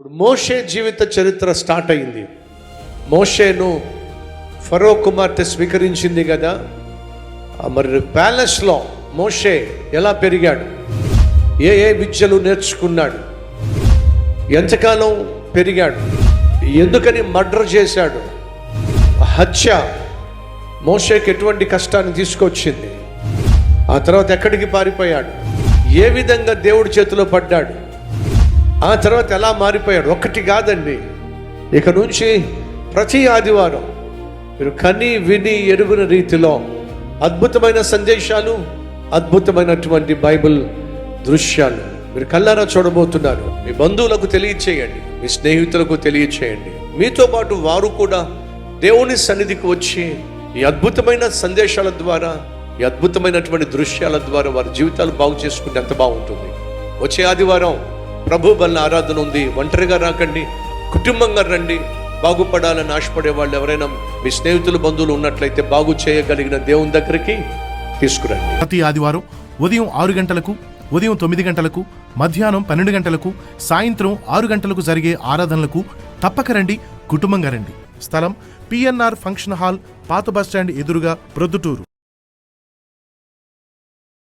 ఇప్పుడు మోషే జీవిత చరిత్ర స్టార్ట్ అయింది. మోషేను ఫరో కుమార్తె స్వీకరించింది కదా. మరి ప్యాలెస్లో మోషే ఎలా పెరిగాడు, ఏ విద్యలు నేర్చుకున్నాడు, ఎంతకాలం పెరిగాడు, ఎందుకని మర్డర్ చేశాడు, హత్య మోషేకి ఎటువంటి కష్టాన్ని తీసుకొచ్చింది, ఆ తర్వాత ఎక్కడికి పారిపోయాడు, ఏ విధంగా దేవుడి చేతిలో పడ్డాడు, ఆ తర్వాత ఎలా మారిపోయాడు. ఒక్కటి కాదండి, ఇక నుంచి ప్రతి ఆదివారం మీరు కని విని ఎరుగున రీతిలో అద్భుతమైన సందేశాలు, అద్భుతమైనటువంటి బైబిల్ దృశ్యాలు మీరు కళ్ళారా చూడబోతున్నారు. మీ బంధువులకు తెలియచేయండి, మీ స్నేహితులకు తెలియచేయండి. మీతో పాటు వారు కూడా దేవుని సన్నిధికి వచ్చి ఈ అద్భుతమైన సందేశాల ద్వారా, ఈ అద్భుతమైనటువంటి దృశ్యాల ద్వారా వారి జీవితాలు బాగు చేసుకుంటే ఎంత బాగుంటుంది. వచ్చే ఆదివారం ప్రభు బల్ల ఆరాధన ఉంది. ఒంటరిగా రాకండి, కుటుంబంగా రండి. బాగుపడాలని ఆశపడే వాళ్ళు ఎవరైనా మీ స్నేహితులు, బంధువులు ఉన్నట్లయితే బాగు చేయగలిగిన దేవుని దగ్గరికి తీసుకురండి. ప్రతి ఆదివారం ఉదయం 6 గంటలకు, ఉదయం 9 గంటలకు, మధ్యాహ్నం 12 గంటలకు, సాయంత్రం 6 గంటలకు జరిగే ఆరాధనలకు తప్పక రండి, కుటుంబంగా రండి. స్థలం PNR ఫంక్షన్ హాల్, పాత బస్టాండ్ ఎదురుగా, ప్రొద్దుటూరు.